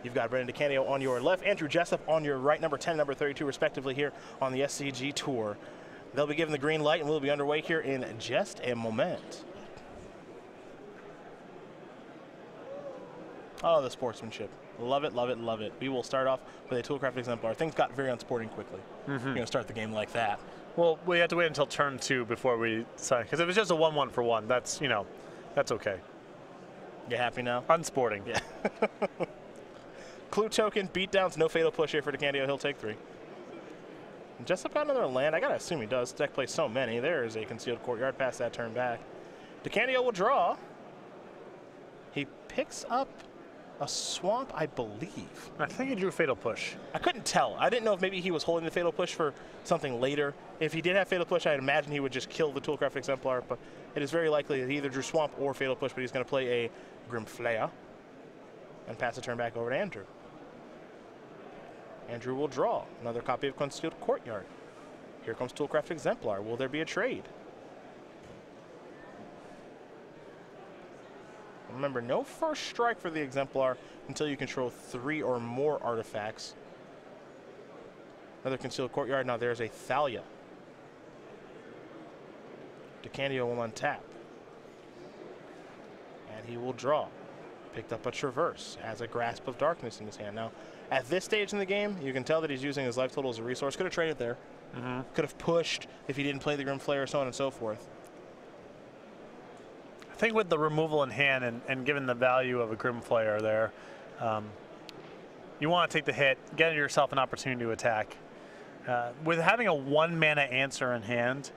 You've got Brennan DeCandio on your left, Andrew Jessup on your right, number 10, number 32, respectively, here on the SCG Tour. They'll be given the green light, and we'll be underway here in just a moment. Oh, the sportsmanship. Love it, love it, love it. We will start off with a Toolcraft exemplar. Things got very unsporting quickly. You're going to start the game like that. Well, we had to wait until turn 2 before we sign, because if it's just a 1-1 for 1, that's, you know, that's okay. You happy now? Unsporting. Yeah. Clue token, beatdowns, no fatal push here for DeCandio. He'll take 3. Jessup got another land. I got to assume he does. Deck plays so many. There is a concealed courtyard past that turn back. DeCandio will draw. He picks up a swamp, I believe. I think he drew fatal push. I couldn't tell. I didn't know if maybe he was holding the fatal push for something later. If he did have fatal push, I'd imagine he would just kill the Toolcraft exemplar, but it is very likely that he either drew swamp or fatal push, but he's going to play a Grim Flare and pass the turn back over to Andrew. Andrew will draw another copy of Concealed Courtyard. Here comes Toolcraft Exemplar. Will there be a trade? Remember, no first strike for the Exemplar until you control 3 or more artifacts. Another Concealed Courtyard. Now there's a Thalia. DeCandio will untap. And he will draw. Picked up a Traverse, has a Grasp of Darkness in his hand. Now, at this stage in the game, you can tell that he's using his life total as a resource. Could have traded there. Could have pushed if he didn't play the Grim Flare, so on and so forth. I think with the removal in hand and given the value of a Grim Flare there, you want to take the hit, get yourself an opportunity to attack. With having a 1-mana answer in hand,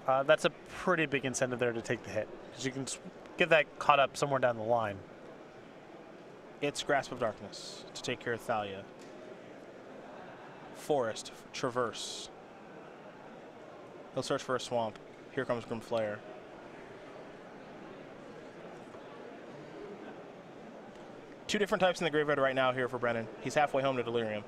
that's a pretty big incentive there to take the hit, because you can get that caught up somewhere down the line. It's Grasp of Darkness to take care of Thalia. Forest, Traverse. He'll search for a swamp. Here comes Grim Flare. Two different types in the graveyard right now here for Brennan. He's halfway home to Delirium.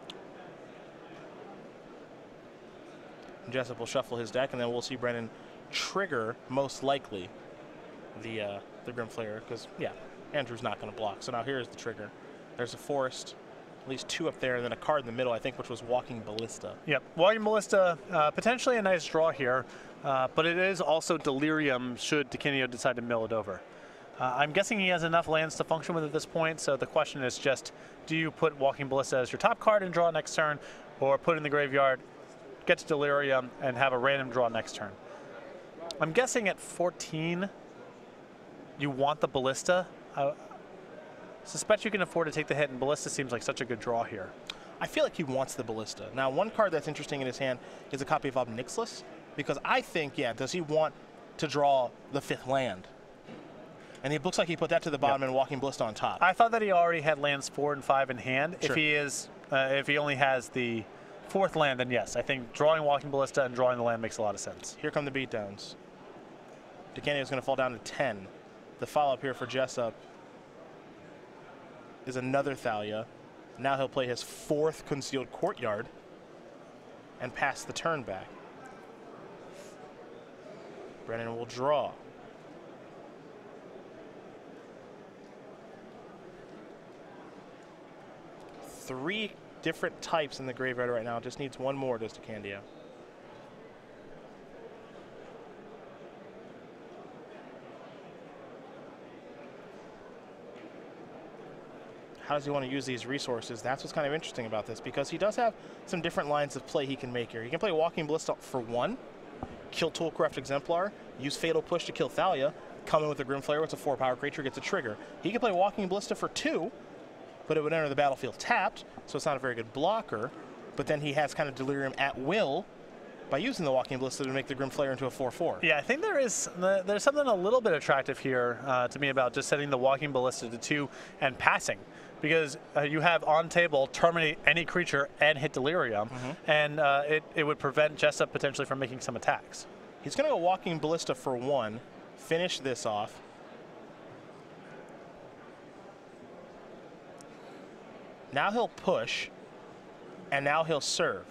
Jessup will shuffle his deck, and then we'll see Brennan trigger, most likely, the Grim Flare, because, yeah, Andrew's not going to block. So now here's the trigger. There's a Forest, at least 2 up there, and then a card in the middle, I think, which was Walking Ballista. Yep, Walking Ballista, potentially a nice draw here, but it is also Delirium should DeCandio decide to mill it over. I'm guessing he has enough lands to function with at this point, so the question is just, do you put Walking Ballista as your top card and draw next turn, or put it in the graveyard, get to Delirium, and have a random draw next turn? I'm guessing at 14, you want the Ballista. I suspect you can afford to take the hit, and Ballista seems like such a good draw here. I feel like he wants the Ballista. Now, one card that's interesting in his hand is a copy of Ob Nixilis, because I think, yeah, does he want to draw the 5th land? And it looks like he put that to the bottom and Walking Ballista on top. I thought that he already had lands 4 and 5 in hand. Sure. If he only has the 4th land, then yes, I think drawing Walking Ballista and drawing the land makes a lot of sense. Here come the beatdowns. DeCandio is going to fall down to 10. The follow-up here for Jessup is another Thalia. Now he'll play his 4th Concealed Courtyard and pass the turn back. Brennan will draw. Three different types in the graveyard right now. Just needs one more, does DeCandio. How does he want to use these resources? That's what's kind of interesting about this, because he does have some different lines of play he can make here. He can play Walking Ballista for 1, kill Toolcraft Exemplar, use Fatal Push to kill Thalia, come in with a Grim Flare, it's a 4-power creature, gets a trigger. He can play Walking Ballista for 2, but it would enter the battlefield tapped, so it's not a very good blocker. But then he has kind of Delirium at will by using the Walking Ballista to make the Grim Flare into a 4/4. Yeah, I think there's something a little bit attractive here to me about just setting the Walking Ballista to 2 and passing, because you have on table terminate any creature and hit Delirium, and it would prevent Jessup potentially from making some attacks. He's going to go Walking Ballista for 1, finish this off. Now he'll push, and now he'll serve.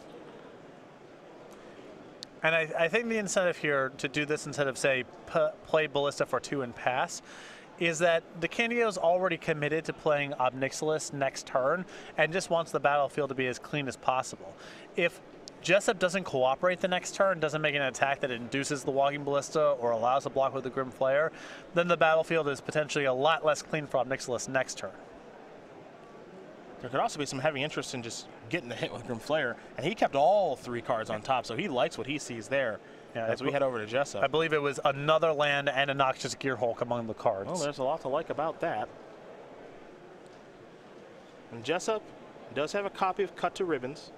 And I think the incentive here to do this instead of, say, play Ballista for 2 and pass is that DeCandio's already committed to playing Obnixilis next turn and just wants the battlefield to be as clean as possible. If Jessup doesn't cooperate the next turn, doesn't make an attack that induces the Walking Ballista or allows a block with the Grim Flayer, then the battlefield is potentially a lot less clean for Obnixilis next turn. There could also be some heavy interest in just getting the hit with Grim Flayer, and he kept all 3 cards on top, so he likes what he sees there. Yeah, as we head over to Jessup. I believe it was another land and a Noxious Gearhulk among the cards. Well, there's a lot to like about that. And Jessup does have a copy of Cut to Ribbons.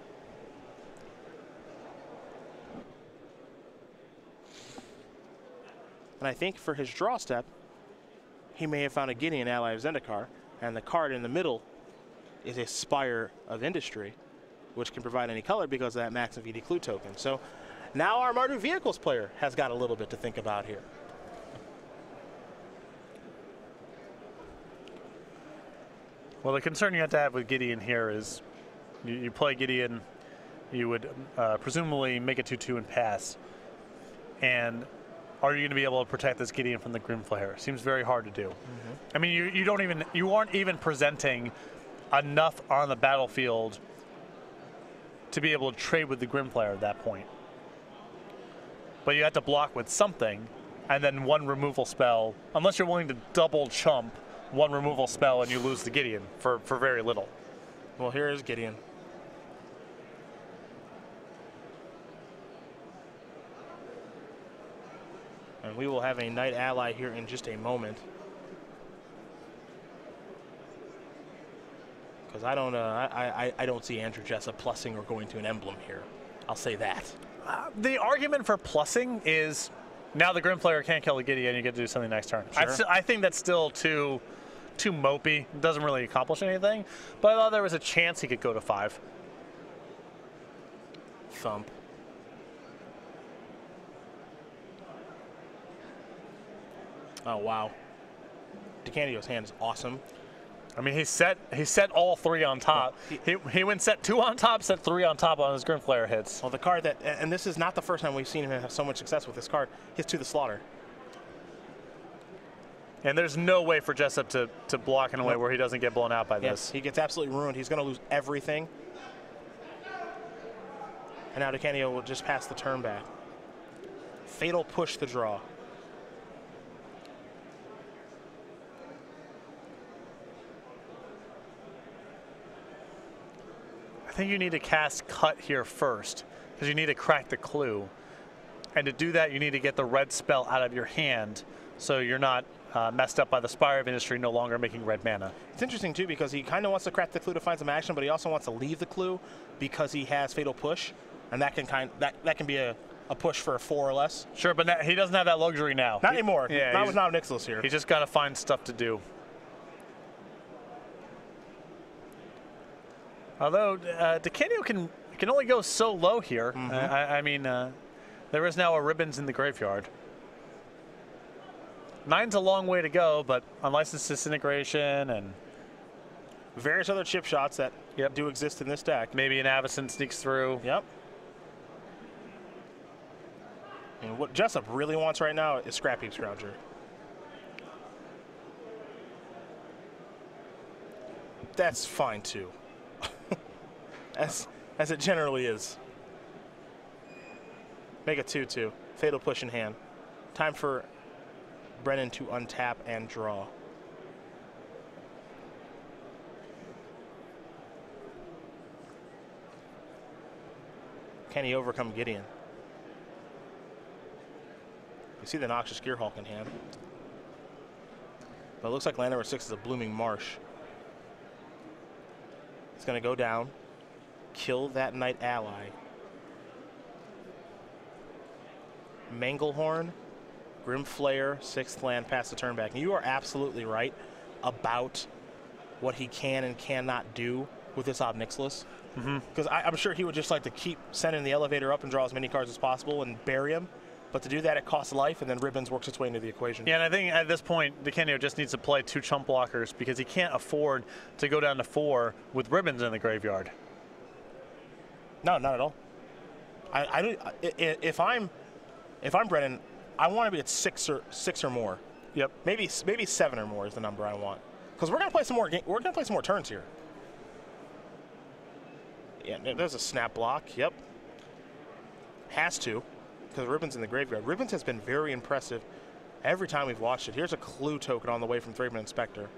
And I think for his draw step, he may have found a Gideon ally of Zendikar, and the card in the middle is a Spire of Industry, which can provide any color because of that Max and VD Clue token. So now our Mardu Vehicles player has got a little bit to think about here. Well, the concern you have to have with Gideon here is you play Gideon, you would presumably make a 2/2 and pass. And are you going to be able to protect this Gideon from the Grim Flayer? Seems very hard to do. I mean, you aren't even presenting enough on the battlefield to be able to trade with the Grim Flayer at that point. But you have to block with something, and then 1 removal spell, unless you're willing to double chump 1 removal spell and you lose the Gideon for very little. Well, here is Gideon. And we will have a Knight ally here in just a moment. Because I don't see Andrew Jessup plussing or going to an emblem here. I'll say that. The argument for plussing is now the Grim Flayer can't kill the Gideon, you get to do something next turn. Sure. I think that's still too mopey. It doesn't really accomplish anything. But I thought there was a chance he could go to 5. Thump. Oh, wow. DeCandio's hand is awesome. I mean, he set all 3 on top. He went set 2 on top, set 3 on top on his Grim Flayer hits. Well, the card that, and this is not the first time we've seen him have so much success with this card, hits to the slaughter. And there's no way for Jessup to block in a way where he doesn't get blown out by this. He gets absolutely ruined. He's going to lose everything. And now DeCandio will just pass the turn back. Fatal Push the draw. I think you need to cast Cut here first, because you need to crack the clue. And to do that, you need to get the red spell out of your hand, so you're not messed up by the Spire of Industry no longer making red mana. It's interesting, too, because he kind of wants to crack the clue to find some action, but he also wants to leave the clue because he has Fatal Push, and that can be a push for a 4 or less. Sure, but he doesn't have that luxury now. Not anymore. Yeah, not with Obnixilis here. He's just got to find stuff to do. Although DeCandio can only go so low here. I mean, there is now a Ribbons in the graveyard. 9's a long way to go, but Unlicensed Disintegration and various other chip shots that do exist in this deck. Maybe an Avacyn sneaks through. Yep. And what Jessup really wants right now is Scrap Heap Scrounger. That's fine too. As it generally is. Make a 2/2. Fatal Push in hand. Time for Brennan to untap and draw. Can he overcome Gideon? You see the Noxious Gearhulk in hand. But it looks like land number 6 is a Blooming Marsh. It's going to go down, kill that Knight ally. Manglehorn, Grim Flayer, 6th land, pass the turn back. And you are absolutely right about what he can and cannot do with this Obnixilis. Because I'm sure he would just like to keep sending the elevator up and draw as many cards as possible and bury him. But to do that, it costs life, and then Ribbons works its way into the equation. Yeah, and I think at this point, DeCandio just needs to play 2 chump blockers because he can't afford to go down to 4 with Ribbons in the graveyard. No, not at all. If I'm Brennan, I want to be at 6 or more. Yep. Maybe 7 or more is the number I want, because we're gonna play some more. We're gonna play some more turns here. Yeah, there's a snap block. Yep. Has to, because Ribbon's in the graveyard. Ribbon's has been very impressive every time we've watched it. Here's a clue token on the way from Three-Man Inspector.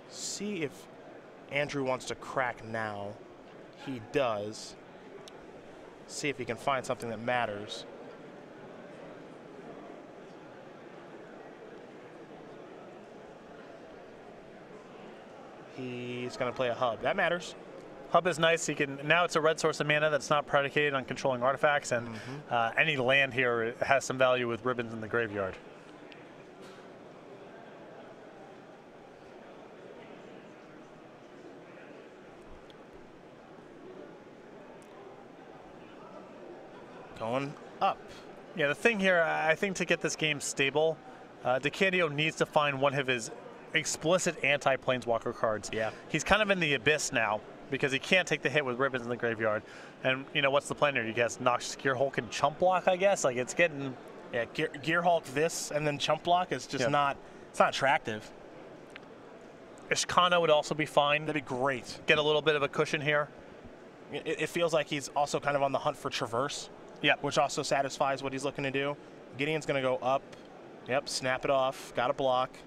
See if Andrew wants to crack now. He does. See if he can find something that matters. He's going to play a hub. That matters. Hub is nice. He can now. It's a red source of mana that's not predicated on controlling artifacts, and any land here has some value with Ribbons in the graveyard. Going up. Yeah, the thing here, I think to get this game stable, DeCandio needs to find one of his explicit anti-Planeswalker cards. Yeah. He's kind of in the abyss now because he can't take the hit with Ribbons in the graveyard. And, you know, what's the plan here? You guess Noxious Gearhulk and Chump Block, I guess? Like, it's getting... Yeah, Gearhulk this and then Chump Block is just not... It's not attractive. Ishkana would also be fine. That'd be great. Get a little bit of a cushion here. It feels like he's also kind of on the hunt for Traverse. Yeah. Which also satisfies what he's looking to do. Gideon's going to go up. Yep, snap it off. Got a block.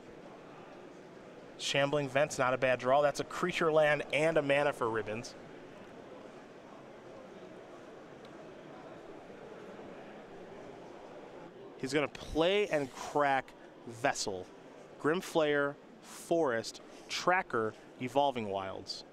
Shambling Vent's not a bad draw. That's a creature land and a mana for Ribbons. He's going to play and crack Vessel, Grimflayer, Forest, Tracker, Evolving Wilds.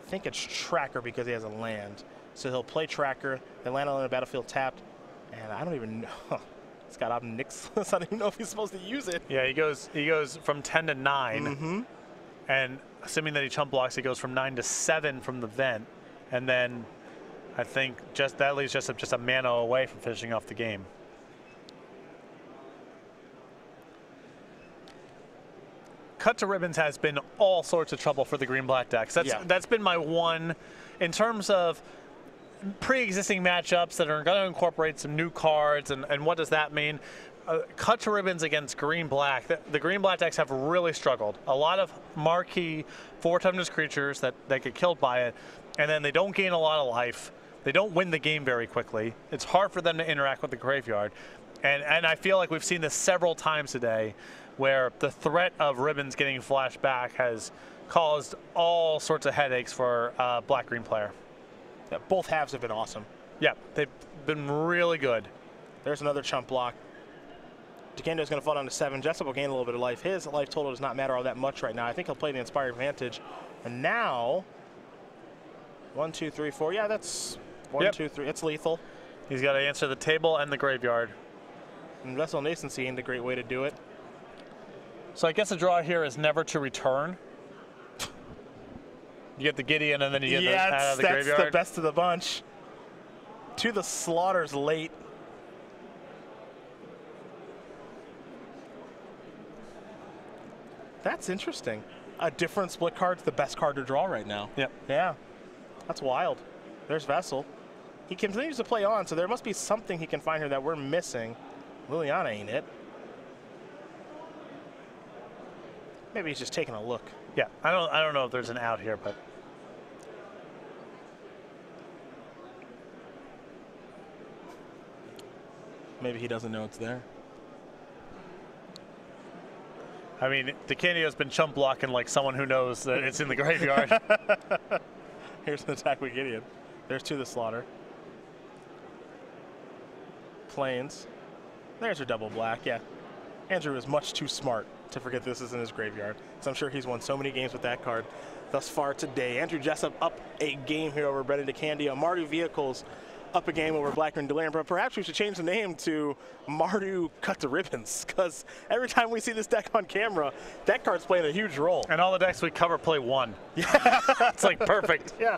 I think it's Tracker because he has a land. So he'll play Tracker, then land on the battlefield tapped, and I don't even know. It's got Omnixless. I don't even know if he's supposed to use it. Yeah, he goes from 10 to 9, and assuming that he chump blocks, he goes from 9 to 7 from the vent, and then I think that leaves just a mana away from finishing off the game. Cut to Ribbons has been all sorts of trouble for the green-black decks. That's been my one, in terms of pre-existing matchups that are going to incorporate some new cards, and what does that mean? Cut to Ribbons against green-black. The green-black decks have really struggled. A lot of marquee 4-toughness creatures that get killed by it, and then they don't gain a lot of life. They don't win the game very quickly. It's hard for them to interact with the graveyard. And I feel like we've seen this several times today, where the threat of Ribbons getting flashed back has caused all sorts of headaches for a black-green player. Yeah, both halves have been awesome. Yeah, they've been really good. There's another chump block. DeCandio's going to fall down to 7. Jessup will gain a little bit of life. His life total does not matter all that much right now. I think he'll play the Inspired Vantage. And now, 1, 2, 3, 4. Yeah, that's 1, 2, 3. It's lethal. He's got to answer the table and the graveyard. And Vessel Nascency ain't a great way to do it. So I guess the draw here is never to return. You get the Gideon, and then you get out of the graveyard. That's the best of the bunch. To the Slaughter's late. That's interesting. A different split card's the best card to draw right now. Yep. Yeah. That's wild. There's Vessel. He continues to play on, so there must be something he can find here that we're missing. Liliana ain't it. Maybe he's just taking a look. Yeah, I don't know if there's an out here, but maybe he doesn't know it's there. I mean, DeCandio's been chump blocking like someone who knows that it's in the graveyard. Here's an attack with Gideon. There's to the Slaughter. Plains. There's your double black, yeah. Andrew is much too smart to forget this is in his graveyard. So I'm sure he's won so many games with that card thus far today. Andrew Jessup up a game here over Brennan DeCandio. Mardu Vehicles up a game over Blackburn Delirium. But perhaps we should change the name to Mardu Cut to Ribbons, because every time we see this deck on camera, that card's playing a huge role. And all the decks we cover play 1. Yeah. It's like perfect. Yeah.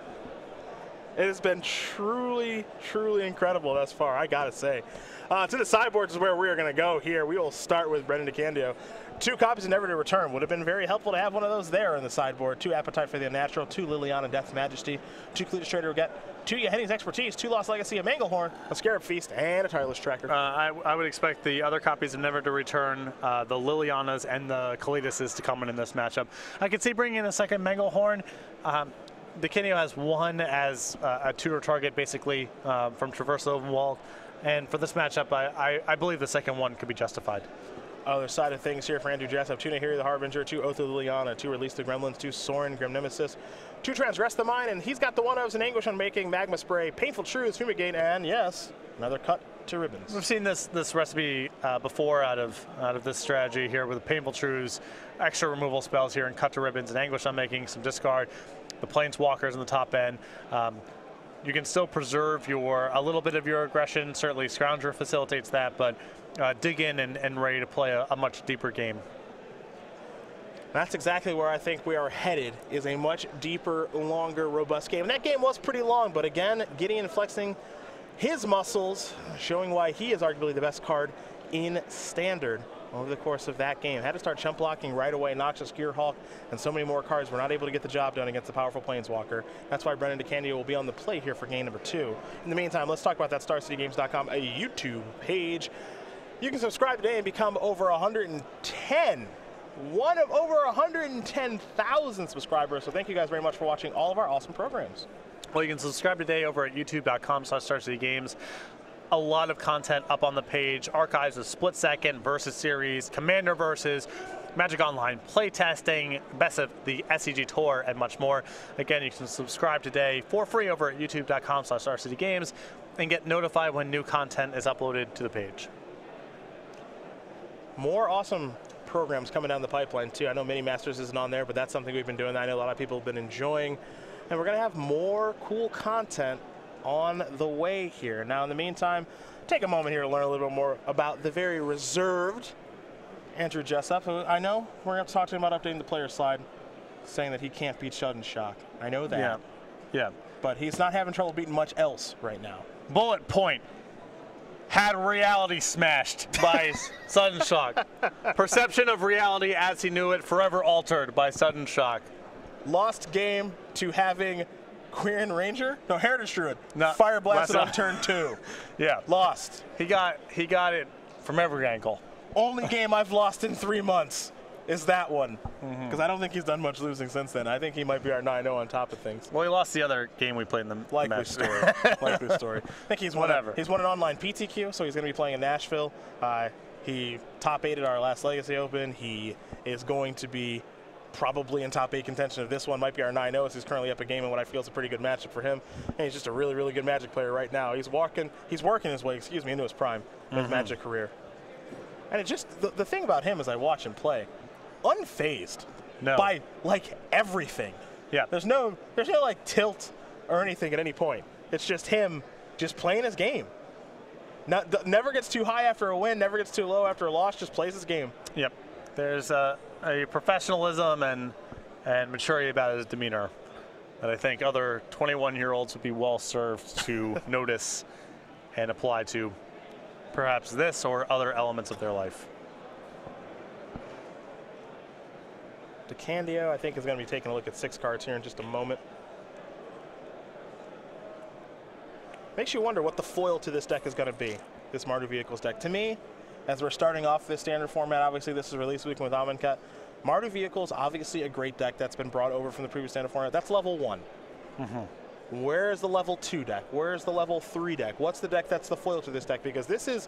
It has been truly, truly incredible thus far, I gotta say. To the sideboards is where we are going to go here. We will start with Brennan DeCandio. 2 copies of Never to Return. Would have been very helpful to have one of those there in the sideboard. 2 Appetite for the Unnatural, 2 Liliana Death's Majesty, 2 Cletus Trader Get, 2 Yahenni's Expertise, 2 Lost Legacy, a Manglehorn, a Scarab Feast, and a Tireless Tracker. I would expect the other copies of Never to Return, the Lilianas and the Kalidases to come in this matchup. I could see bringing in a second Manglehorn. DeCandio has 1 as a tutor target, basically, from Traversal Wall. And for this matchup, I believe the second one could be justified. Other side of things here for Andrew Jessup, 2 Nahiri the Harbinger, 2 Oath of Liliana, 2 Release the Gremlins, 2 Sorin, Grim Nemesis, 2 Transgress the Mind, and he's got the one-ofs in Anguish Unmaking, Magma Spray, Painful Truths, Fumigate, and yes, another cut to ribbons. We've seen this recipe before out of this strategy here with the Painful Truths, extra removal spells here, and cut to ribbons, and Anguish Unmaking, some discard, the Planeswalkers in the top end. You can still preserve a little bit of your aggression. Certainly Scrounger facilitates that, but dig in and ready to play a much deeper game. That's exactly where I think we are headed, is a much deeper, longer, robust game. And that game was pretty long, but again, Gideon flexing his muscles, showing why he is arguably the best card in Standard over the course of that game. Had to start chump blocking right away. Noxious Gearhulk and so many more cards were not able to get the job done against the powerful Planeswalker. That's why Brennan DeCandio will be on the play here for game number 2. In the meantime, let's talk about that StarCityGames.com, a YouTube page. You can subscribe today and become over 110. One of over 110,000 subscribers. So thank you guys very much for watching all of our awesome programs. Well, you can subscribe today over at youtube.com/StarCityGames. A lot of content up on the page, archives of Split Second, Versus Series, Commander Versus, Magic Online playtesting, best of the SCG Tour, and much more. Again, you can subscribe today for free over at youtube.com/StarCityGames and get notified when new content is uploaded to the page. More awesome programs coming down the pipeline too. I know Mini Masters isn't on there, but that's something we've been doing that I know a lot of people have been enjoying. And we're going to have more cool content on the way here. Now, in the meantime, take a moment here to learn a little bit more about the very reserved Andrew Jessup, who I know we're going to talk to him about updating the player slide, saying that he can't beat Sudden Shock. I know that. Yeah. But he's not having trouble beating much else right now. Bullet Point had reality smashed by Sudden Shock. Perception of reality as he knew it forever altered by Sudden Shock. Lost game to having Quirion Ranger? No, Heritage Druid. No, Fire blasted on turn 2. Yeah. Lost. He got it from every angle. Only game I've lost in 3 months is that one. Because I don't think he's done much losing since then. I think he might be our 9-0 on top of things. Well, he lost the other game we played in the Likely match. story. Likely story. I think he's won an online PTQ, so he's going to be playing in Nashville. He top 8'd our last Legacy Open. He is going to be probably in top 8 contention of this one. Might be our 9-0 as he's currently up a game in what I feel is a pretty good matchup for him. And he's just a really, really good Magic player right now. He's working his way, into his prime of his Magic career. And it just, the thing about him as I watch him play, unfazed by like everything. Yeah. There's no like tilt or anything at any point. It's just him just playing his game. Never gets too high after a win, never gets too low after a loss, just plays his game. Yep. There's a professionalism and maturity about his demeanor that I think other 21-year-olds would be well served to notice and apply to perhaps this or other elements of their life. DeCandio, I think, is going to be taking a look at 6 cards here in just a moment. Makes you wonder what the foil to this deck is going to be, this Mardu Vehicles deck. To me, as we're starting off this standard format, obviously this is release week with Amonkhet. Mardu Vehicles, obviously a great deck that's been brought over from the previous standard format. That's level 1. Where is the level 2 deck? Where is the level 3 deck? What's the deck that's the foil to this deck? Because this is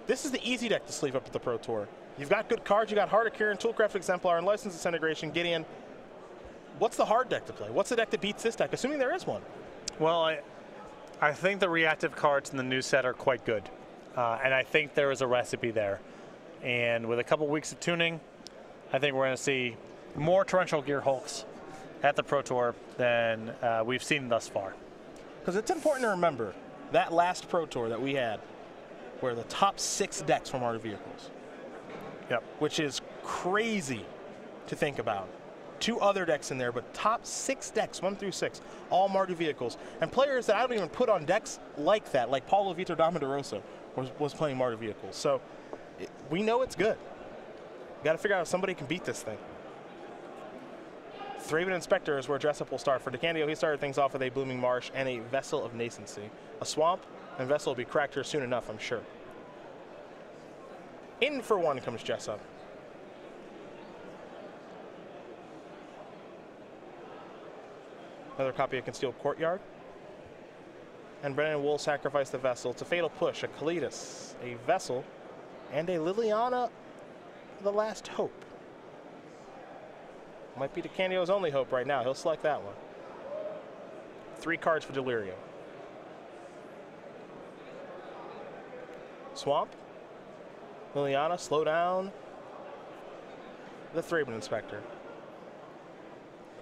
the easy deck to sleeve up at the Pro Tour. You've got good cards. You got Heart of Kieran, Toolcraft Exemplar, and License Disintegration, Gideon. What's the hard deck to play? What's the deck that beats this deck, assuming there is one? Well, I think the reactive cards in the new set are quite good. And I think there is a recipe there. And with a couple weeks of tuning, I think we're going to see more Torrential Gearhulks at the Pro Tour than we've seen thus far. Because it's important to remember that last Pro Tour that we had were the top 6 decks from Mardu Vehicles. Yep. Which is crazy to think about. 2 other decks in there, but top 6 decks, 1 through 6, all Mardu vehicles. And players that I don't even put on decks like that, like Paulo Vitor Damarosa was playing Mardu vehicles. So we know it's good. Got to figure out if somebody can beat this thing. Thraben Inspector is where Jessup will start. For DeCandio, he started things off with a Blooming Marsh and a Vessel of Nascency. A Swamp and Vessel will be cracked here soon enough, I'm sure. In for 1 comes Jessup. Another copy of Concealed Courtyard. And Brennan will sacrifice the Vessel. It's a Fatal Push, a Kalitas, a Vessel, and a Liliana, the Last Hope. Might be DeCandio's only hope right now. He'll select that one. 3 cards for Delirium. Swamp. Liliana, slow down. The Thraben Inspector.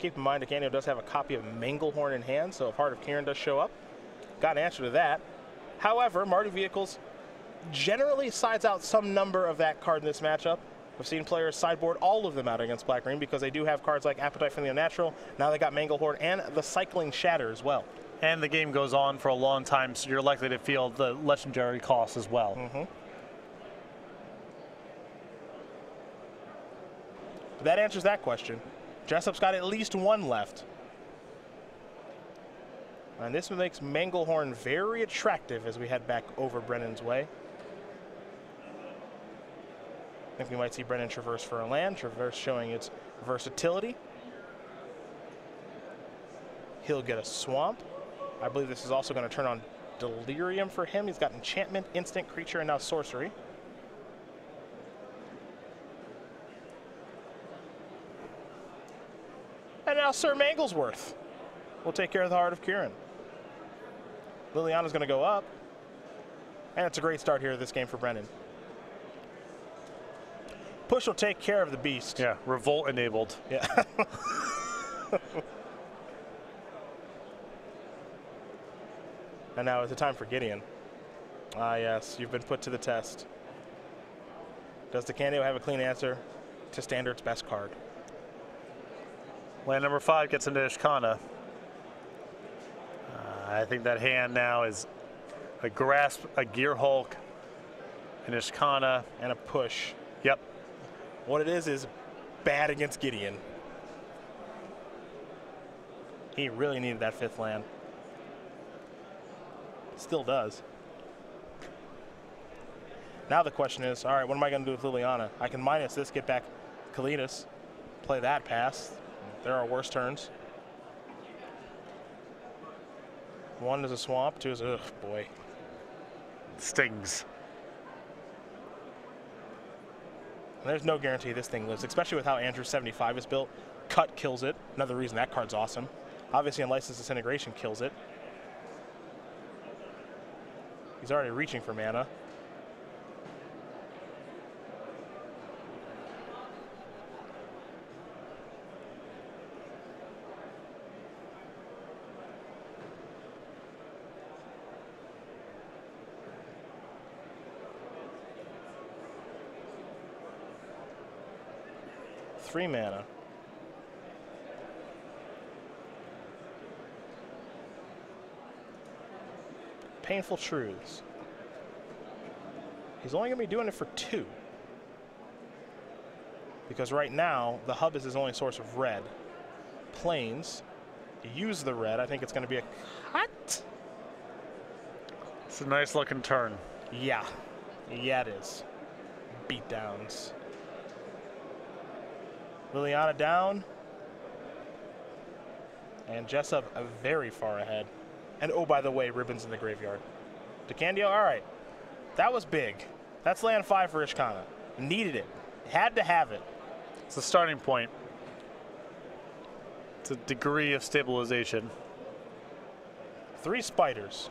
Keep in mind, DeCandio does have a copy of Manglehorn in hand, so if Heart of Kiran does show up, got an answer to that. However, Mardu Vehicles generally sides out some number of that card in this matchup. We've seen players sideboard all of them out against Black-Green because they do have cards like Appetite for the Unnatural. Now they got Manglehorn and the Cycling Shatter as well. And the game goes on for a long time, so you're likely to feel the legendary cost as well. That answers that question. Jessup's got at least 1 left. And this makes Manglehorn very attractive as we head back over Brennan's way. I think we might see Brennan traverse for a land. Traverse showing its versatility. He'll get a Swamp. I believe this is also going to turn on Delirium for him. He's got Enchantment, Instant, Creature, and now Sorcery. And now Sir Manglesworth will take care of the Heart of Kiran. Liliana's going to go up. And it's a great start here of this game for Brennan. Push will take care of the beast. Yeah, Revolt enabled. Yeah. And now is the time for Gideon. Ah, yes, you've been put to the test. Does DeCandio have a clean answer to Standard's best card? Land number 5 gets into Ishkana. I think that hand now is a Grasp, a Gear Hulk, an Ishkana, and a Push. Yep. What it is bad against Gideon. He really needed that 5th land. Still does. Now the question is, all right, what am I going to do with Liliana? I can minus this, get back Kalitas, play that pass. There are worse turns. 1 is a Swamp, 2 is, ugh, boy. Stings. And there's no guarantee this thing lives, especially with how Andrew 75 is built. Cut kills it. Another reason that card's awesome. Obviously, Unlicensed Disintegration kills it. He's already reaching for mana. Three mana. Painful Truths. He's only going to be doing it for 2. Because right now, the hub is his only source of red. Plains. Use the red. I think it's going to be a cut. It's a nice looking turn. Yeah. Yeah, it is. Beatdowns. Liliana down. And Jessup very far ahead. And oh, by the way, Ribbons in the graveyard. DeCandio, all right. That was big. That's land 5 for Ishkana. Needed it. Had to have it. It's a starting point. It's a degree of stabilization. 3 spiders.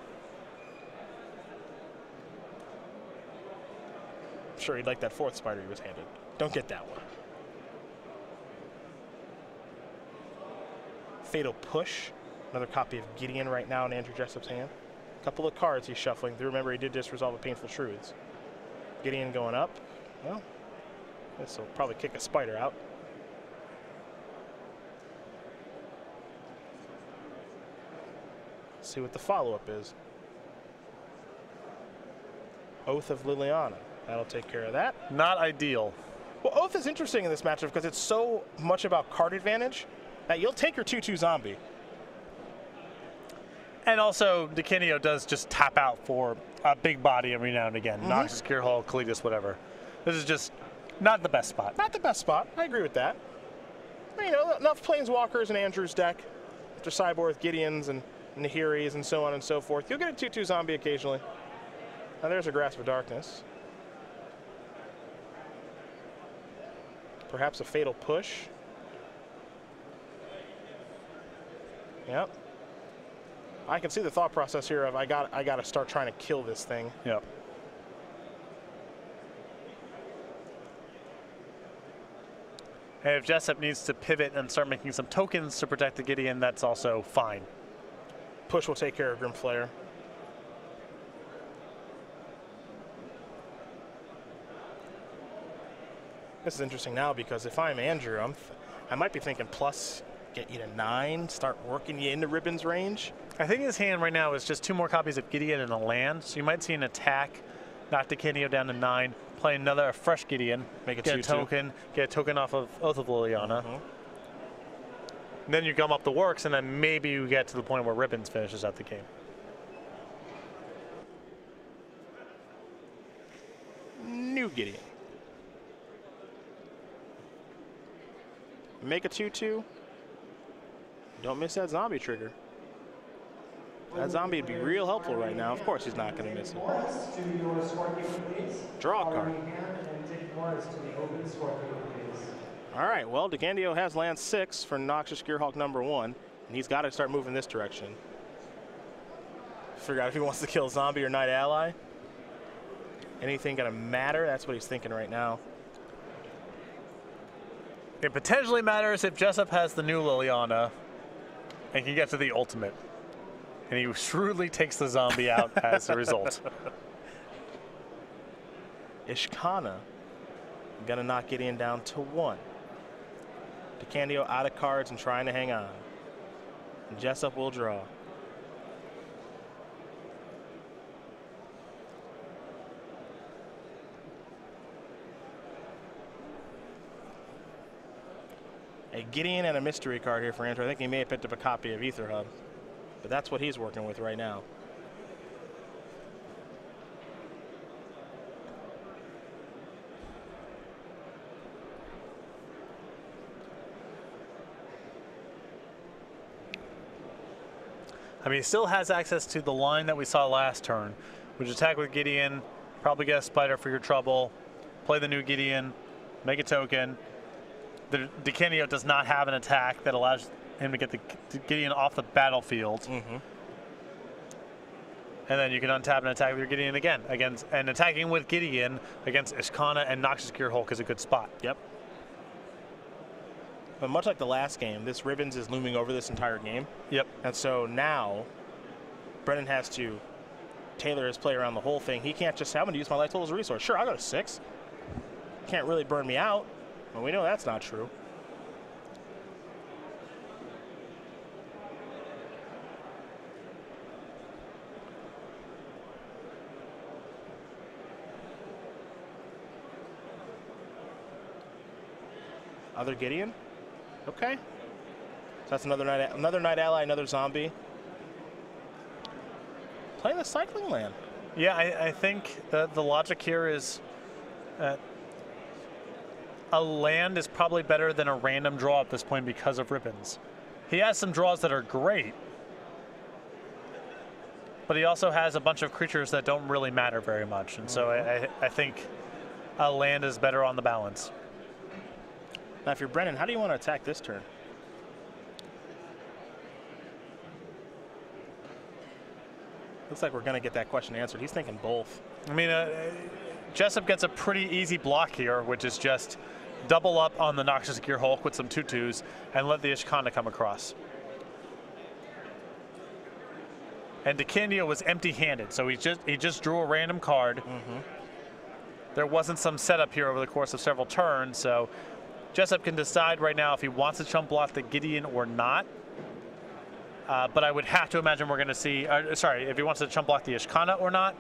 I'm sure he'd like that 4th spider he was handed. Don't get that one. Fatal Push. Another copy of Gideon right now in Andrew Jessup's hand. A couple of cards he's shuffling through. Remember, he did just resolve a Painful Truths. Gideon going up. Well, this will probably kick a spider out. see what the follow-up is. Oath of Liliana. That'll take care of that. Not ideal. Well, Oath is interesting in this matchup because it's so much about card advantage that you'll take your 2/2 zombie. And also, DeCandio does just tap out for a big body every now and again. Noxious Gearhulk, Kalitas, whatever. This is just not the best spot. Not the best spot. I agree with that. But, you know, enough Planeswalkers in Andrew's deck. After Cyborg, Gideons, and Nahiris, and so on and so forth. You'll get a 2/2 zombie occasionally. Now there's a Grasp of Darkness. Perhaps a Fatal Push. Yep. I can see the thought process here of I got to start trying to kill this thing. Yep. And if Jessup needs to pivot and start making some tokens to protect the Gideon, that's also fine. Push will take care of Grimflayer. This is interesting now because if I'm Andrew, I might be thinking plus get you to 9, start working you into Ribbon's range. I think his hand right now is just 2 more copies of Gideon and a land, so you might see an attack, knock DeCandio down to 9, play another fresh Gideon, make a get a token, get a token off of Oath of Liliana. Then you gum up the works, and then maybe you get to the point where Ribbons finishes out the game. New Gideon. Make a 2/2. Don't miss that zombie trigger. That zombie would be real helpful right now. Of course he's not going to miss it. Draw a card. All right, well, DeCandio has land 6 for Noxious Gearhulk #1, and he's got to start moving this direction. Figure out if he wants to kill zombie or Knight Ally. Anything going to matter? That's what he's thinking right now. It potentially matters if Jessup has the new Liliana and can get to the ultimate. And he shrewdly takes the zombie out as a result. Ishkana gonna knock Gideon down to 1. DeCandio out of cards and trying to hang on. And Jessup will draw. A Gideon and a mystery card here for Andrew. I think he may have picked up a copy of Ether Hub, but that's what he's working with right now. I mean, he still has access to the line that we saw last turn, which attack with Gideon, probably get a spider for your trouble, play the new Gideon, make a token. The DeCandio does not have an attack that allows him to get the Gideon off the battlefield. And then you can untap and attack with your Gideon again. And attacking with Gideon against Ishkana and Noxious Gearhulk is a good spot. Yep. But much like the last game, this Ribbons is looming over this entire game. Yep. And so now, Brennan has to tailor his play around the whole thing. He can't just say, I'm going to use my life total as a resource. Sure, I got a 6. Can't really burn me out. Well, we know that's not true. Other Gideon? Okay. So that's another Knight Ally, another zombie. Playing the cycling land. Yeah, I think the logic here is a land is probably better than a random draw at this point because of Ribbons. He has some draws that are great, but he also has a bunch of creatures that don't really matter very much. And so I think a land is better on the balance. Now, if you're Brennan, how do you want to attack this turn? Looks like we're going to get that question answered. He's thinking both. I mean, Jessup gets a pretty easy block here, which is just double up on the Noxious Gearhulk with some 2/2s and let the Ishkana come across. And DeCandio was empty-handed, so he just drew a random card. There wasn't some setup here over the course of several turns, so Jessup can decide right now if he wants to chump block the Gideon or not. but I would have to imagine we're going to see, sorry, if he wants to chump block the Ishkana or not,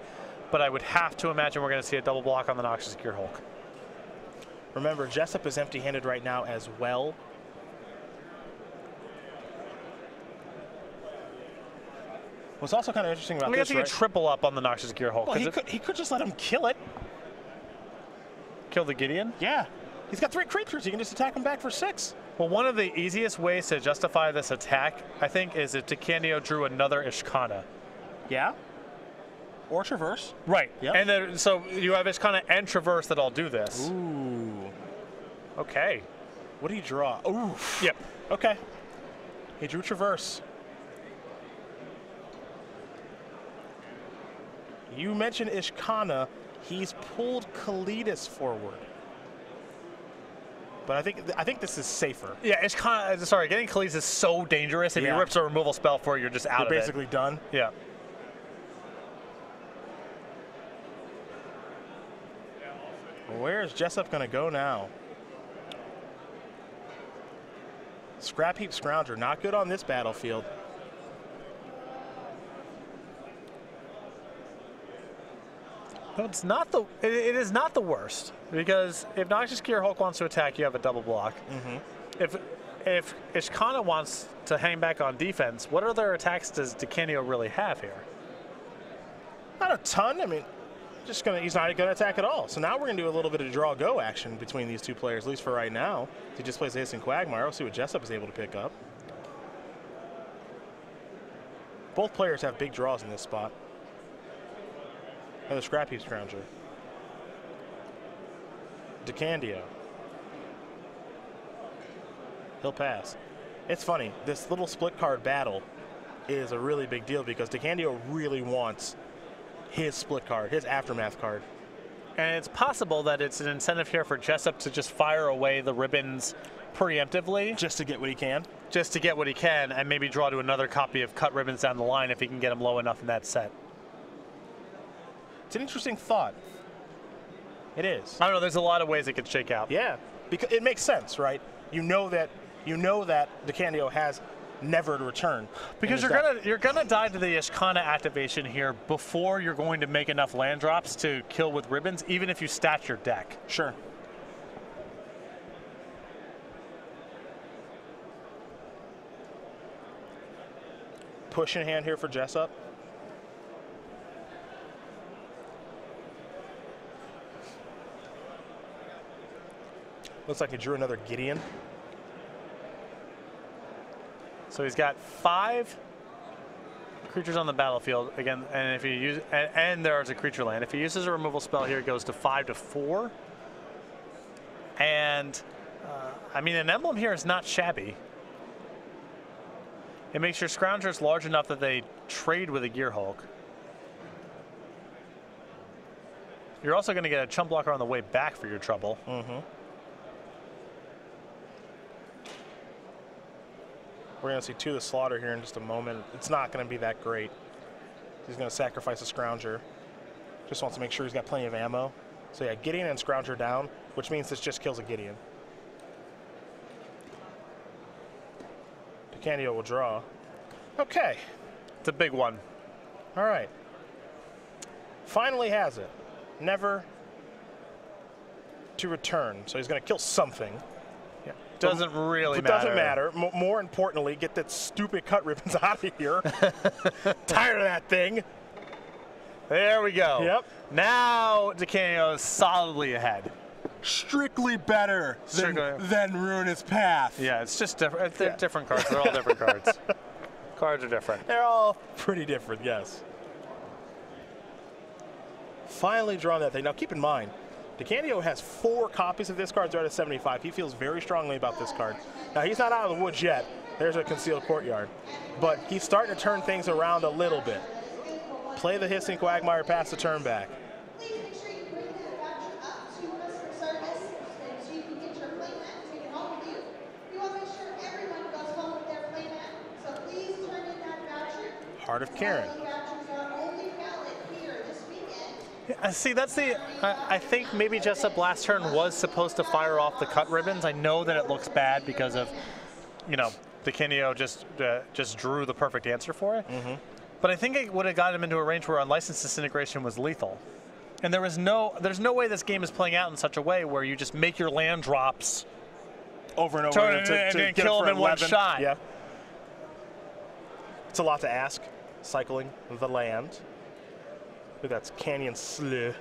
but I would have to imagine we're going to see a double block on the Noxious Gearhulk. Remember, Jessup is empty-handed right now as well. What's also kind of interesting about this, he could triple up on the Noxious Gearhulk. Well, he could just let him kill it. Kill the Gideon? Yeah. He's got 3 creatures. He can just attack him back for 6. Well, one of the easiest ways to justify this attack, I think, is if DeCandio drew another Ishkana. Yeah. Or Traverse. Right. Yep. And then, so you have Ishkana and Traverse that'll do this. Ooh. Okay. What do you draw? Ooh. Yep. Okay. He drew Traverse. You mentioned Ishkana. He's pulled Kalidas forward. But I think this is safer. Yeah, Ishkana, sorry, getting Kalidas is so dangerous. If he rips a removal spell for it, you're just out of it. You're basically done. Yeah. Where is Jessup going to go now? Scrap Heap Scrounger, not good on this battlefield. No, it's not the. It is not the worst, because if Noxious Gearhulk wants to attack, you have a double block. If Ishkana wants to hang back on defense, what other attacks does DeCandio really have here? Not a ton. I mean, he's not going to attack at all. So now we're going to do a little bit of draw go action between these two players, at least for right now. He just plays the Hissing Quagmire. We'll see what Jessup is able to pick up. Both players have big draws in this spot. Another Scrap Heap Scrounger. DeCandio. He'll pass. It's funny, this little split card battle is a really big deal because DeCandio really wants his split card, his Aftermath card. And it's possible that it's an incentive here for Jessup to just fire away the ribbons preemptively. Just to get what he can? Just to get what he can, and maybe draw to another copy of Cut Ribbons down the line if he can get them low enough in that set. It's an interesting thought. It is. I don't know, there's a lot of ways it could shake out. Yeah, because it makes sense, right? You know that DeCandio has never to return. Because you're gonna die to the Ishkana activation here before you're going to make enough land drops to kill with ribbons, even if you stat your deck. Sure. Push in hand here for Jessup. Looks like he drew another Gideon. So he's got 5 creatures on the battlefield again, and if you use and there's a creature land. If he uses a removal spell here, it goes to 5 to 4. And I mean, an emblem here is not shabby. It makes your Scroungers large enough that they trade with a Gearhulk. You're also going to get a chump blocker on the way back for your trouble. We're going to see 2 of the Slaughter here in just a moment. It's not going to be that great. He's going to sacrifice a Scrounger. Just wants to make sure he's got plenty of ammo. So yeah, Gideon and Scrounger down, which means this just kills a Gideon. DeCandio will draw. Okay. It's a big one. All right. Finally has it. Never to return. So he's going to kill something. Doesn't really matter. Doesn't matter. More importantly, get that stupid Cut Ribbons out of here. Tired of that thing. There we go. Yep. Now DeCandio is solidly ahead. Strictly better than Ruinous Path. Yeah, it's just different. They're different cards. They're all different cards. Cards are different. They're all pretty different, yes. Finally drawn that thing. Now keep in mind, DeCandio has 4 copies of this card. They're at a 75. He feels very strongly about this card. Now, he's not out of the woods yet. There's a Concealed Courtyard. But he's starting to turn things around a little bit. Play the Hissing Quagmire, pass the turn back. Heart of Karen. See, that's the. I think maybe Jessup last turn was supposed to fire off the Cut Ribbons. I know that it looks bad because of, you know, DeCandio just drew the perfect answer for it. But I think it would have got him into a range where unlicensed disintegration was lethal. And there's no way this game is playing out in such a way where you just make your land drops over and over to kill him in 1 shot. Yeah. It's a lot to ask. Cycling the land. Look, that's Canyon Slough.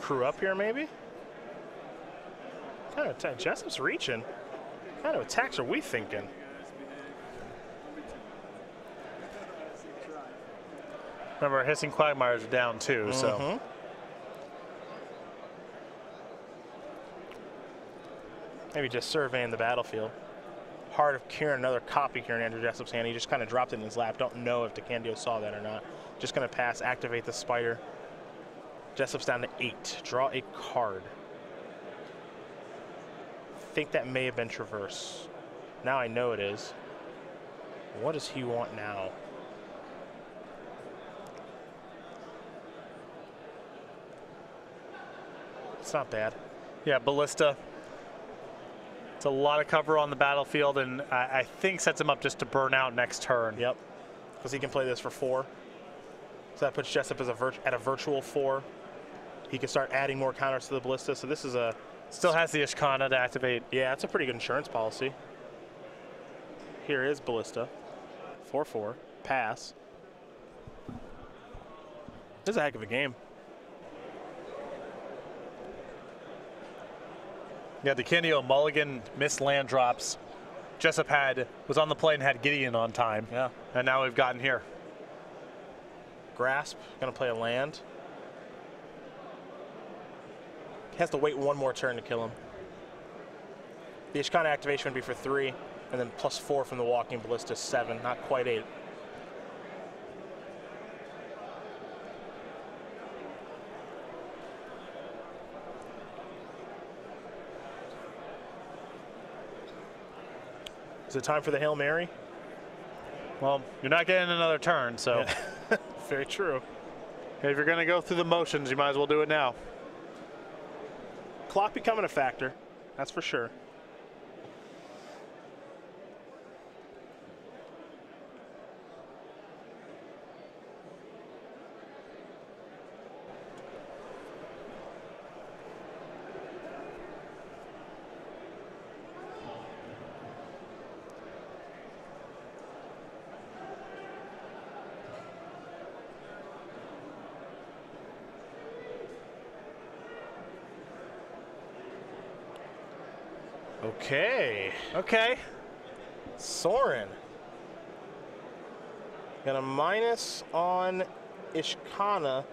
Crew up here, maybe? Kind of attack. Jessup's reaching. What kind of attacks are we thinking? Remember, Hissing Quagmires are down too, so. Maybe just surveying the battlefield. Heart of Kieran, another copy here in Andrew Jessup's hand. He just kind of dropped it in his lap. Don't know if DeCandio saw that or not. Just going to pass, activate the spider. Jessup's down to 8. Draw a card. I think that may have been Traverse. Now I know it is. What does he want now? It's not bad. Yeah, Ballista. It's a lot of cover on the battlefield, and I think sets him up just to burn out next turn. Yep, because he can play this for 4. So that puts Jessup as at a virtual 4. He can start adding more counters to the Ballista. So this is a... Still has the Ishkana to activate. Yeah, it's a pretty good insurance policy. Here is Ballista. 4/4. Pass. This is a heck of a game. Yeah, DeCandio mulligan, missed land drops. Jessup was on the play and had Gideon on time. Yeah. And now we've gotten here. Grasp, gonna play a land. He has to wait 1 more turn to kill him. The Ishkana activation would be for 3, and then +4 from the Walking Ballista, 7, not quite 8. Is it time for the Hail Mary? Well, you're not getting another turn, so. Yeah. Very true. If you're going to go through the motions, you might as well do it now. Clock becoming a factor, that's for sure. Okay. Soren. Got a minus on Ishkana,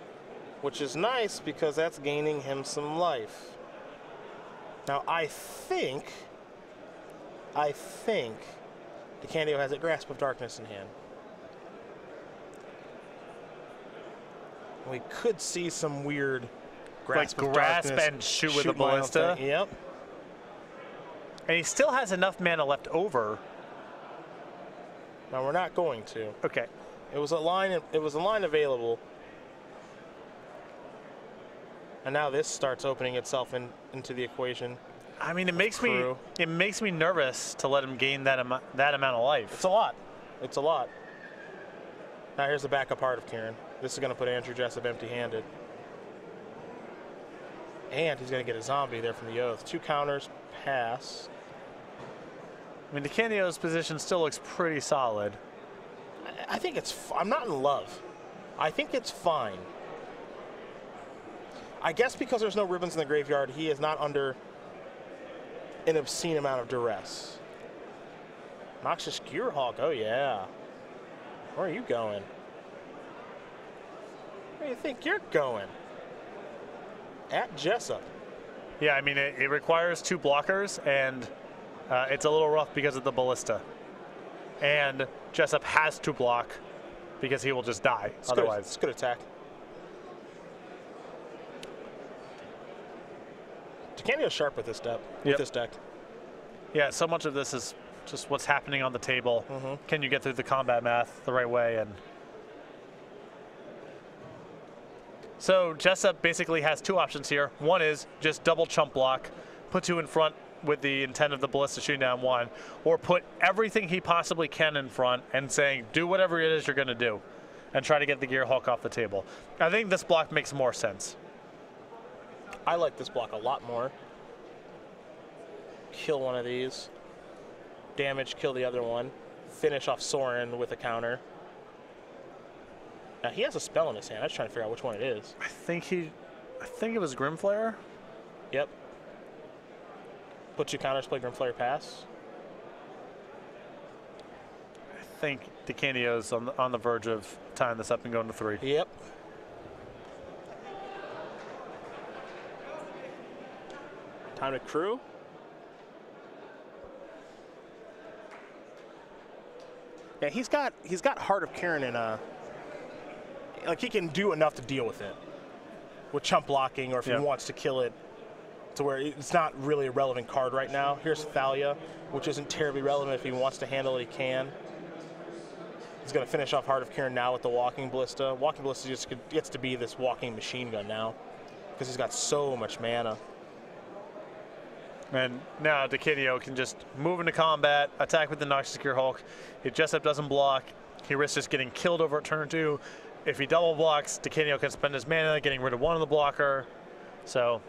which is nice because that's gaining him some life. Now I think DeCandio has a Grasp of Darkness in hand. We could see some weird Grasp of Darkness and shoot with a Ballista. Yep. And he still has enough mana left over. Now we're not going to. Okay. It was a line available. And now this starts opening itself into the equation. I mean, it makes me nervous to let him gain that amount of life. It's a lot. It's a lot. Now here's the backup Heart of Kieran. This is going to put Andrew Jessup empty-handed. And he's going to get a zombie there from the Oath. 2 counters, pass. I mean, DeCandio's position still looks pretty solid. I think it's... I'm not in love. I think it's fine. I guess because there's no ribbons in the graveyard, he is not under an obscene amount of duress. Noxious Gearhawk, oh yeah. Where are you going? Where do you think you're going? At Jessup. Yeah, I mean, it requires 2 blockers, and it's a little rough because of the Ballista. And Jessup has to block because he will just die otherwise. It's good attack. DeCandio's sharp with this deck. Yeah, so much of this is just what's happening on the table. Can you get through the combat math the right way? And So Jessup basically has two options here. One is just double chump block, put two in front with the intent of the ballista shooting down one, or put everything he possibly can in front and saying, do whatever it is you're going to do, and try to get the gear hulk off the table. I think this block makes more sense. I like this block a lot more. Kill one of these. Damage, kill the other one. Finish off Soren with a counter. Now he has a spell in his hand. I was trying to figure out which one it is. I think it was Grimflare. Yep. Put two counters, play Grimflare pass. I think DeCandio's on the verge of tying this up and going to 3. Yep. Time to crew. Yeah, he's got Heart of Karen in a, like he can do enough to deal with it with chump blocking, or if he wants to kill it to where it's not really a relevant card right now. Here's Thalia, which isn't terribly relevant. If he wants to handle it, he can. He's going to finish off Heart of Karen now with the Walking Ballista. Walking Ballista just gets to be this walking machine gun now because he's got so much mana. And now DeCandio can just move into combat, attack with the Noxious Gear Hulk. If Jessup doesn't block, he risks just getting killed over at turn 2. If he double blocks, DeCandio can spend his mana getting rid of one of the blocker. So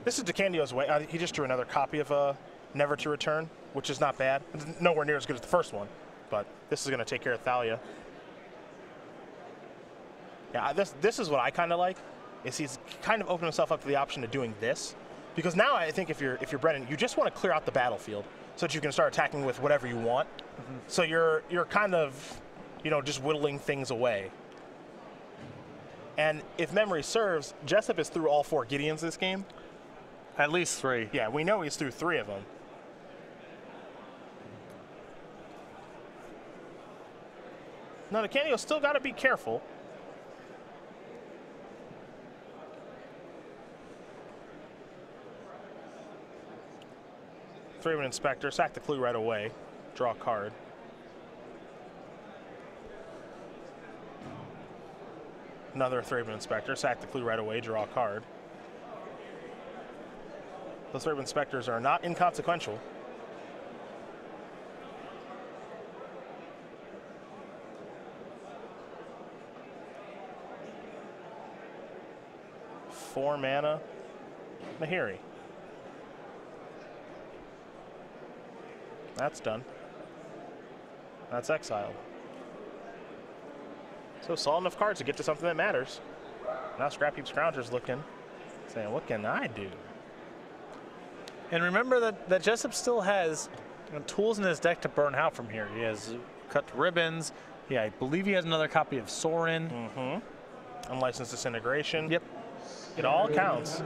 this is DeCandio's way. He just drew another copy of Never to Return, which is not bad. It's nowhere near as good as the first one, but this is going to take care of Thalia. Yeah, this is what I kind of like, is he's kind of opened himself up to the option of doing this. Because now I think if you're Brennan, you just want to clear out the battlefield so that you can start attacking with whatever you want. Mm-hmm. So you're kind of, just whittling things away. And if memory serves, Jessup is through all 4 Gideons this game. At least 3. Yeah, we know he's through 3 of them. Now DeCandio's still got to be careful. Three-man Inspector, sack the clue right away, draw a card. Another three-man Inspector, sack the clue right away, draw a card. Those three-man Inspectors are not inconsequential. Four mana, Nahiri. That's done. That's exiled. So saw enough cards to get to something that matters. Now Scrap Heap Scrounger's looking, saying, what can I do? And remember that Jessup still has tools in his deck to burn out from here. He has Cut to Ribbons. Yeah, I believe he has another copy of Soren. Mm-hmm. Unlicensed Disintegration. Yep. It all counts.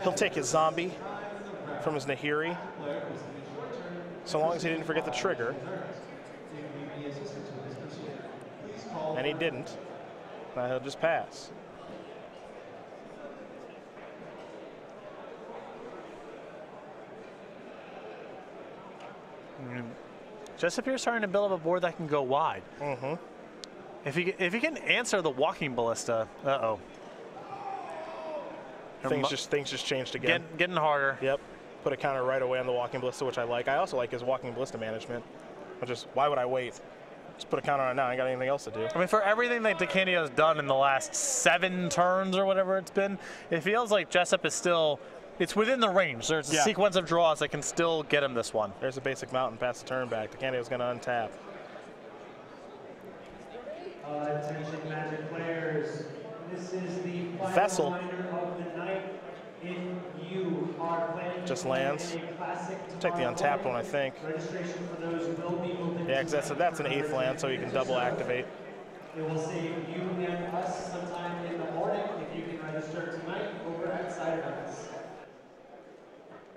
He'll take his zombie from his Nahiri, so long as he didn't forget the trigger. And he didn't. Now he'll just pass. Jessup here starting to build up a board that can go wide. Mm-hmm. If he can answer the Walking Ballista, Things just changed again. Getting harder. Yep. Put a counter right away on the Walking Ballista, which I like. I also like his Walking Ballista management. Why would I wait? Just put a counter on it now. I ain't got anything else to do. I mean, for everything that DeCandio's done in the last 7 turns or whatever it's been, it feels like Jessup is still, it's within the range. There's a sequence of draws that can still get him this one. There's a basic mountain past the turn back. DeCandio's going to untap. Attention Magic players, this is the final Vessel. reminder of the night. If you are planning Just to play lands. in a classic Take the untapped one, I think. registration for those will be open. Yeah, because that's an 8th land, so you can double activate. It will save you and us sometime in the morning if you can register tonight over at Side Events.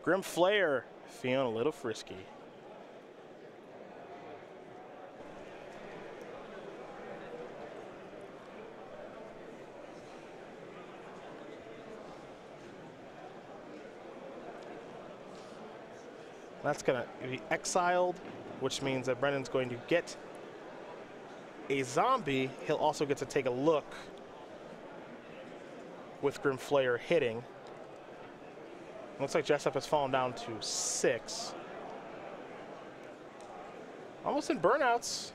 Grim Flayer, feeling a little frisky. That's going to be exiled, which means that Brennan's going to get a zombie. He'll also get to take a look with Grim Flayer hitting. Looks like Jessup has fallen down to 6. Almost in burnouts.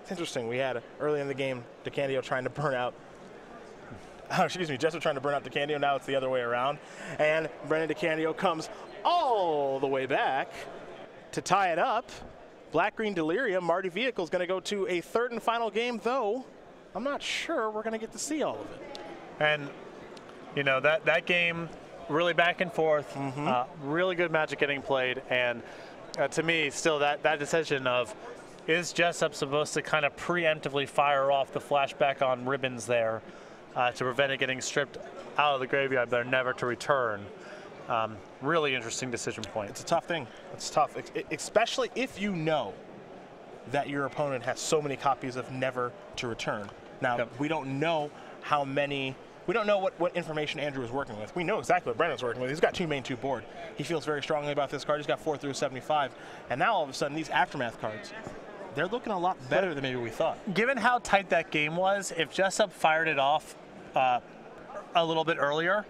It's interesting. We had early in the game DeCandio trying to burn out. Excuse me, Jessup trying to burn out DeCandio. Now it's the other way around. And Brennan DeCandio comes all the way back to tie it up. Black-green Delirium. Marty Vehicle is going to go to a third and final game, though I'm not sure we're going to get to see all of it. And, you know, that game, really back and forth, really good Magic getting played. And to me, still that decision of, is Jessup supposed to kind of preemptively fire off the flashback on ribbons there to prevent it getting stripped out of the graveyard there, never to return? Really interesting decision point. It's a tough thing. It's tough, especially if you know that your opponent has so many copies of Never to Return. Now, we don't know how many, we don't know what information Andrew is working with. We know exactly what Brennan's working with. He's got 2 main, 2 board. He feels very strongly about this card. He's got 4 through 75. And now all of a sudden, these Aftermath cards, they're looking a lot better than maybe we thought. Given how tight that game was, if Jessup fired it off a little bit earlier,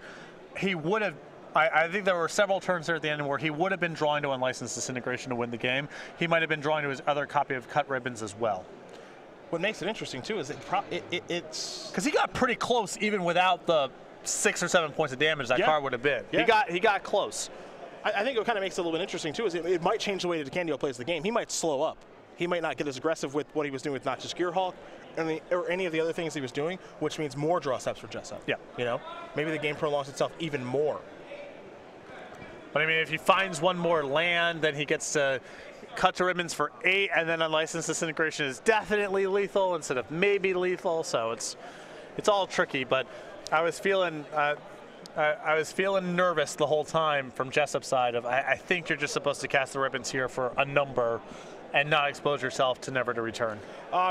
he would have, I think there were several turns there at the end where he would have been drawing to Unlicensed Disintegration to win the game. He might have been drawing to his other copy of Cut Ribbons as well. What makes it interesting, too, is it's... Because he got pretty close even without the 6 or 7 points of damage that card would have been. Yeah. He got close. I think what kind of makes it a little bit interesting, too, is it might change the way that DeCandio plays the game. He might slow up. He might not get as aggressive with what he was doing with Noxious Gearhulk or any of the other things he was doing, which means more draw steps for Jessup. Yeah. You know? Maybe the game prolongs itself even more. But I mean, if he finds one more land, then he gets to cut to ribbons for 8, and then Unlicensed Disintegration is definitely lethal instead of maybe lethal. So it's all tricky. But I was feeling nervous the whole time from Jessup's side of I think you're just supposed to cast the ribbons here for a number and not expose yourself to Never to Return.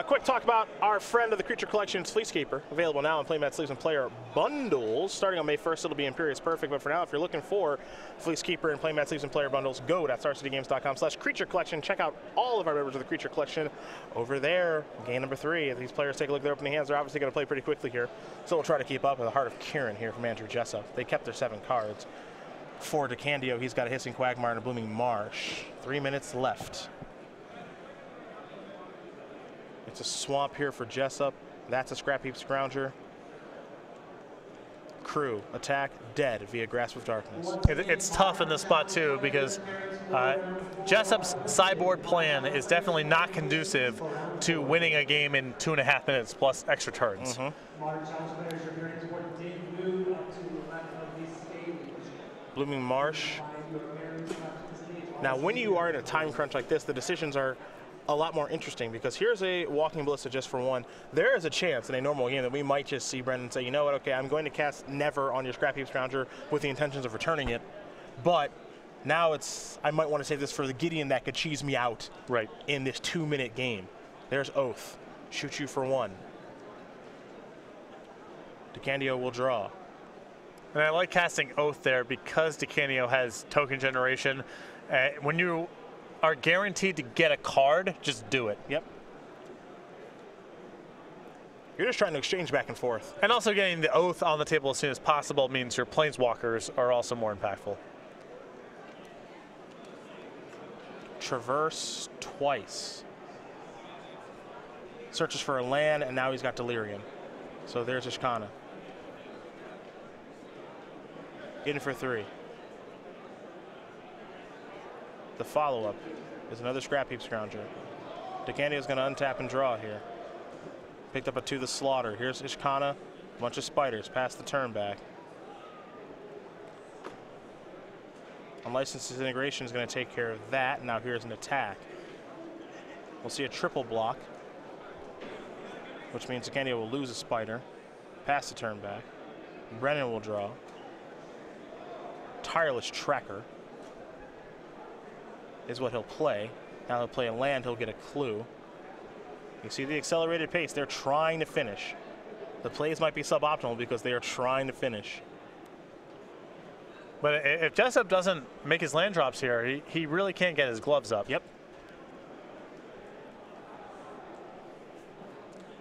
Quick talk about our friend of the Creature Collection's Fleecekeeper, available now in Playmat Sleeves and Player bundles. Starting on May 1st, it'll be Imperious Perfect, but for now, if you're looking for Fleecekeeper and Playmat Sleeves and Player bundles, go to StarCityGames.com/Creature Collection. Check out all of our members of the Creature Collection over there. Game number 3. If these players take a look at their opening hands, they're obviously going to play pretty quickly here. So we'll try to keep up with the Heart of Kirin here from Andrew Jessup. They kept their 7 cards. For DeCandio, he's got a Hissing Quagmire and a Blooming Marsh. 3 minutes left. It's a swamp here for Jessup. That's a Scrap Heap Scrounger. Crew, attack, dead via Grasp of Darkness. It's tough in this spot too because Jessup's sideboard plan is definitely not conducive to winning a game in 2.5 minutes plus extra turns. Blooming Marsh. Now, when you are in a time crunch like this, the decisions are a lot more interesting because here's a Walking Ballista just for 1. There is a chance in a normal game that we might just see Brennan say, you know what, okay, I'm going to cast Never on your Scrap Heap Scrounger with the intentions of returning it, but now I might want to save this for the Gideon that could cheese me out in this 2-minute game. There's Oath. Shoot you for 1. DeCandio will draw. And I like casting Oath there because DeCandio has token generation. When you are guaranteed to get a card, just do it. Yep. You're just trying to exchange back and forth. And also getting the Oath on the table as soon as possible means your Planeswalkers are also more impactful. Traverse twice. Searches for a land, and now he's got Delirium. So there's Ishkana. In for 3. The follow-up is another Scrap Heap Scrounger. DeCandio's going to untap and draw here. Picked up a 2 the Slaughter. Here's Ishkana, a bunch of spiders. Pass the turn back. Unlicensed Disintegration is going to take care of that. Now here's an attack. We'll see a triple block, which means DeCandio will lose a spider. Pass the turn back. Brennan will draw. Tireless Tracker is what he'll play. Now he'll play a land, he'll get a clue. You see the accelerated pace, they're trying to finish. The plays might be suboptimal because they are trying to finish. But if Jessup doesn't make his land drops here, he really can't get his gloves up. Yep.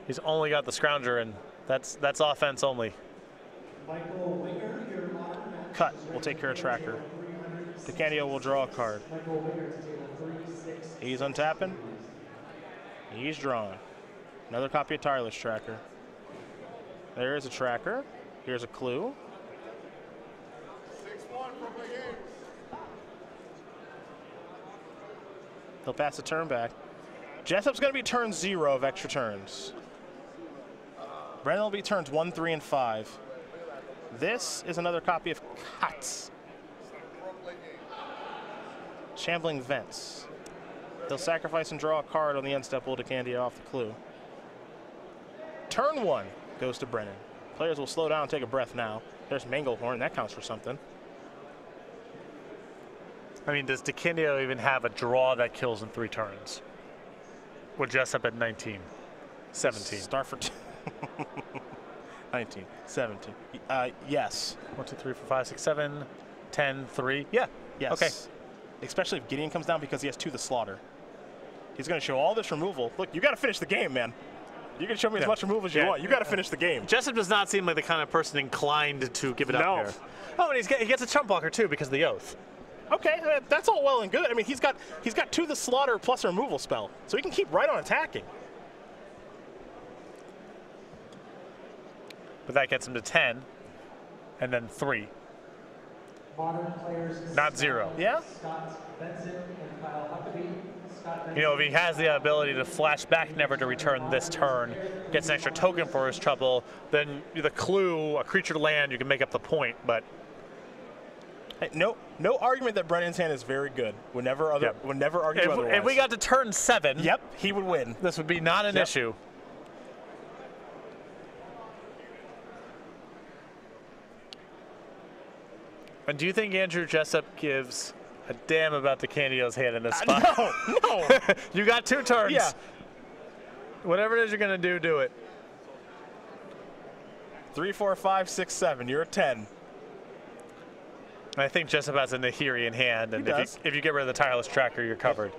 He's only got the Scrounger, and that's offense only. Michael Winger, your modern match. Cut. We'll take care of tracker. DeCandio will draw a card. Michael Winger to table 3-6. He's untapping. He's drawing. Another copy of Tireless Tracker. There is a tracker. Here's a clue. 6-1 from the game. He'll pass the turn back. Jessup's going to be turn 0 of extra turns. Brennan will be turns 1, 3, and 5. This is another copy of Cuts. Shambling Vents. He'll sacrifice and draw a card on the end step. Will DeCandio off the clue. Turn 1 goes to Brennan. Players will slow down and take a breath now. There's Manglehorn. That counts for something. I mean, does DeCandio even have a draw that kills in 3 turns? With Jessup at 19, 17. Start for 19, 17. Yes. 1, 2, 3, 4, 5, 6, 7, 10, 3. Yeah. Yes. Okay. Especially if Gideon comes down because he has 2 the slaughter. He's going to show all this removal. Look, you got to finish the game, man. You can show me as much removal as you want. You got to finish the game. Jessup does not seem like the kind of person inclined to give it up here. Oh, and he gets a chump blocker too because of the oath. Okay, that's all well and good. I mean, he's got 2 the slaughter plus a removal spell, so he can keep right on attacking. But that gets him to 10, and then 3. Modern players. Not 0. Yeah? Scott Benson and Kyle Huckabee. Scott Benson. You know, if he has the ability to flash back never to return this turn, gets an extra token for his trouble, then the clue, a creature to land, you can make up the point, but hey, no argument that Brennan's hand is very good. Would never argue otherwise. if we got to turn 7, yep, he would win. this would be not an issue. And do you think Andrew Jessup gives a damn about DeCandio's hand in this spot? No. You got 2 turns. Yeah. Whatever it is you're going to do it. 3, 4, 5, 6, 7. You're at 10. I think Jessup has a Nahiri in hand, and if you get rid of the Tireless Tracker, you're covered.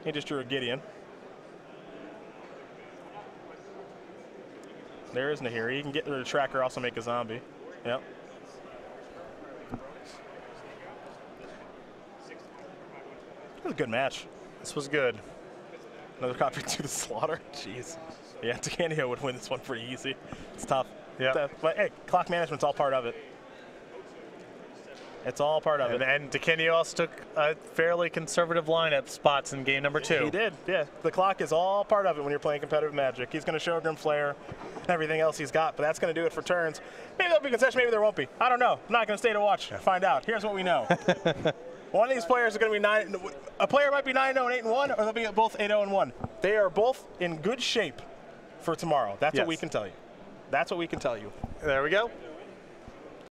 He just drew a Gideon. There is Nahiri. You can get rid of the tracker, also make a zombie. Yep. It was a good match. This was good. Another copy to the slaughter. Jeez. Yeah, DeCandio would win this one pretty easy. It's tough. Yeah. But hey, clock management's all part of it. It's all part of it. And DeCandio also took a fairly conservative lineup spots in game number 2. He did, yeah. The clock is all part of it when you're playing competitive Magic. He's going to show Grim Flare and everything else he's got, but that's going to do it for turns. Maybe there'll be concession, maybe there won't be. I don't know. I'm not going to stay to watch. Find out. Here's what we know. One of these players is going to be 9. A player might be 9-0 and 8-1, or they'll be both 8-0 and 1. They are both in good shape for tomorrow. That's what we can tell you. That's what we can tell you. There we go.